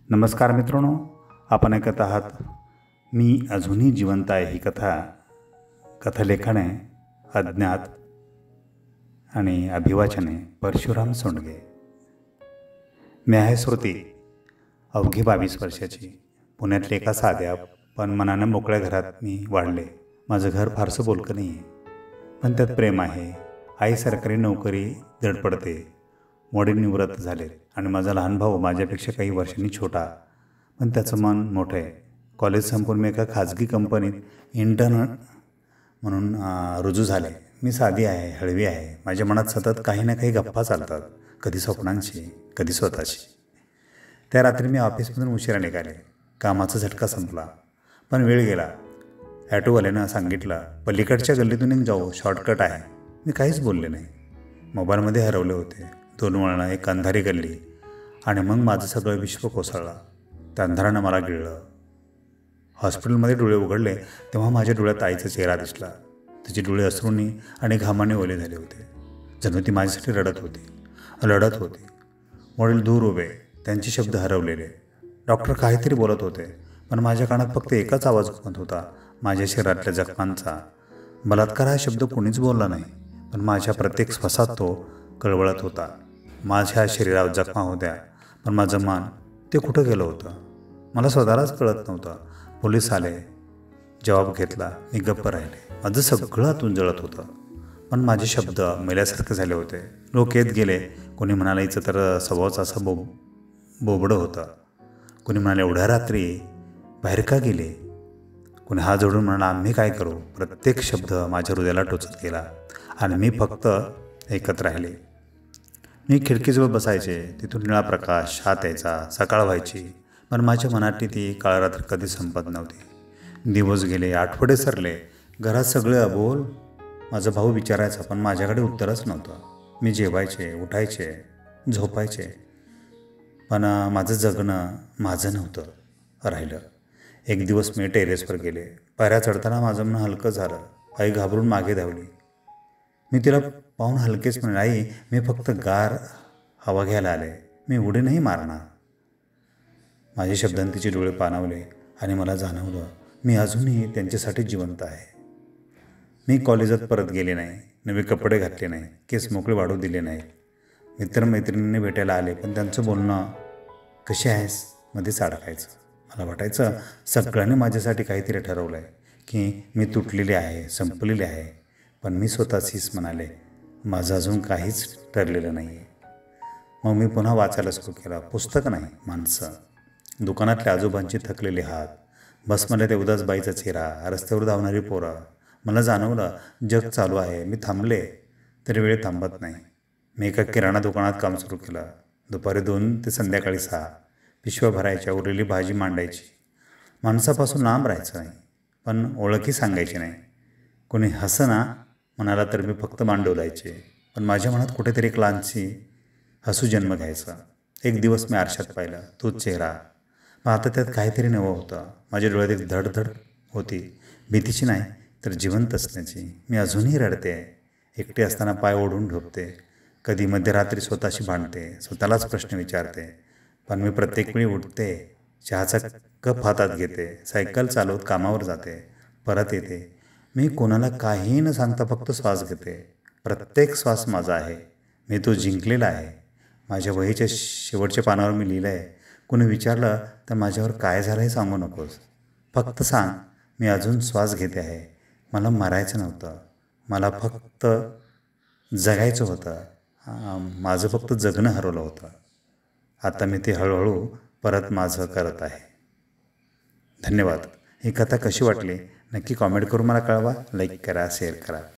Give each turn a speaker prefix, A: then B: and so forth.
A: नमस्कार मित्रांनो, आपण ऐकत आहात मी अजूनही जिवंत आहे ही कथालेखन आहे अज्ञात आणि अभिवाचन आहे परशुराम सोंडगे. मी आहे श्रुती, अवघी 22 वर्षाची. पुण्यातल्या एका साध्या पण मनानं मोकळ्या घरात मी वाढले. माझं घर फारसं बोलकं नाही आहे, पण त्यात प्रेम आहे. आई सरकारी नोकरी धडपडते, वडील निवृत्त झाले आणि माझा लहान भाऊ माझ्यापेक्षा काही वर्षांनी छोटा, पण त्याचं मन मोठं आहे. कॉलेज संपून मी एका खाजगी कंपनीत इंटर्न म्हणून रुजू झाले. मी साधी आहे, हळवी आहे. माझ्या मनात सतत काही ना काही गप्पा चालतात, कधी स्वप्नांची, कधी स्वतःची. त्या रात्री मी ऑफिसमधून उशिरा निघाले. कामाचा झटका संपला, पण वेळ गेला. ॲटोवाल्यानं सांगितलं, पलीकडच्या गल्लीतून एक जाऊ, शॉर्टकट आहे. मी काहीच बोलले नाही. मोबाईलमध्ये हरवले होते. 2 वळणं, एक अंधारी गल्ली, आणि मग माझं सगळं विश्व कोसळलं. त्या अंधारानं मला गिळलं. हॉस्पिटलमध्ये डोळे उघडले तेव्हा माझ्या डोळ्यात आईचा चेहरा दिसला. तिचे डोळे अश्रूंनी आणि घामाने ओले झाले होते. जणू ती माझ्यासाठी रडत होती. वडील दूर उभे, त्यांचे शब्द हरवलेले. डॉक्टर काहीतरी बोलत होते, पण माझ्या कानात फक्त एकच आवाज घुमत होता, माझ्या शरीरातल्या जखमांचा. बलात्कार हा शब्द कोणीच बोलला नाही, पण माझ्या प्रत्येक श्वासात तो कळवळत होता. माझ्या शरीरावर जखमा होत्या, पण माझं मन ते कुठं गेलं होतं मला स्वतःलाच कळत नव्हतं. पोलीस आले, जबाब घेतला. मी गप्प राहिले. माझं सगळं आतून जळत होतं, पण माझे शब्द मेल्यासारखे झाले होते. लोक येत गेले. कोणी म्हणाले, हिचं तर स्वभावच असं बोबडं होतं. कोणी म्हणाले, एवढ्या रात्री बाहेर का गेले. कोणी हात जोडून म्हणाला, आम्ही काय करू. प्रत्येक शब्द माझ्या हृदयाला टोचत गेला आणि मी फक्त ऐकत राहिले. मी खिडकीजवळ बसायचे. तिथून निळा प्रकाश आत यायचा. सकाळ व्हायची, पण माझ्या मनातली ती काळरात्र कधी संपत नव्हती. दिवस गेले, आठवडे सरले. घरात सगळे अबोल. माझा भाऊ विचारायचा, पण माझ्याकडे उत्तरच नव्हतं. मी जेवायचे, उठायचे, झोपायचे, पण माझं जगणं माझं नव्हतं राहिलं. एक दिवस मी टेरेसवर गेले. पायऱ्या चढताना माझं मन हलकं झालं. आई घाबरून मागे धावली. मी तिला पाहून हलकेच म्हणाले, आई, मी फक्त गार हवा घ्यायला आले, मी उडी नाही मारणार. माझे शब्दांत तिचे डोळे पाणावले आणि मला जाणवलं, मी अजूनही त्यांच्यासाठी जिवंत आहे. मी कॉलेजात परत गेले नाही, नवे कपडे घातले नाही, केस मोकळे वाढू दिले नाही. मित्रमैत्रिणींनी भेटायला आले, पण त्यांचं बोलणं कशी आहेस मध्येच अडकायचं. मला वाटायचं सगळ्यांनी माझ्यासाठी काहीतरी ठरवलं आहे, की मी तुटलेली आहे, संपलेली आहे. पण मी स्वतःशीच म्हणाले, माझं अजून काहीच ठरलेलं नाही आहे. मग मी पुन्हा वाचायला सुरू केला. पुस्तक नाही, माणसं. दुकानातल्या आजोबांचे थकलेले हात, बसमध्ये त्या उदास बाईचा चेहरा, रस्त्यावर धावणारी पोरं. मला जाणवलं, जग चालू आहे. मी थांबले तरी वेळ थांबत नाही. मी एका किराणा दुकानात काम सुरू केलं. दुपारी 2 ते संध्याकाळी 6. पिशव्या भरायच्या, उरलेली भाजी मांडायची. माणसापासून लांब राहायचं नाही, पण ओळखी सांगायची नाही. कोणी हसना म्हणाला तर मी फक्त मान डोलायचे, पण माझ्या मनात कुठेतरी एक लहानशी हसू जन्म घ्यायचा. एक दिवस मी आरशात पाहिलं, तोच चेहरा, पण आता त्यात काहीतरी नवं होतं. माझ्या डोळ्यात एक धडधड होती, भीतीची नाही तर जिवंत असण्याची. मी अजूनही रडते, एकटे असताना पाय ओढून झोपते, कधी मध्यरात्री स्वतःशी भांडते, स्वतःलाच प्रश्न विचारते. पण मी प्रत्येक वेळी उठते, चहाचा कप हातात घेते, सायकल चालवत कामावर जाते, परत येते. मी कोणाला काही न सांगता फक्त श्वास घेते. प्रत्येक श्वास माझा आहे. मी तो जिंकलेला आहे. माझ्या वहीच्या शेवटच्या पानावर मी लिहिलं आहे, कोणी विचारलं तर माझ्यावर काय झालं हे सांगू नकोस. फक्त सांग, मी अजून श्वास घेते आहे. मला मरायचं नव्हतं, मला फक्त जगायचं होतं. माझं फक्त जगणं हरवलं होतं. आता मी ते हळूहळू परत माझं करत आहे. धन्यवाद. ही कथा कशी वाटली नक्की कॉमेंट करून मला कळवा. लाईक करा, शेअर करा.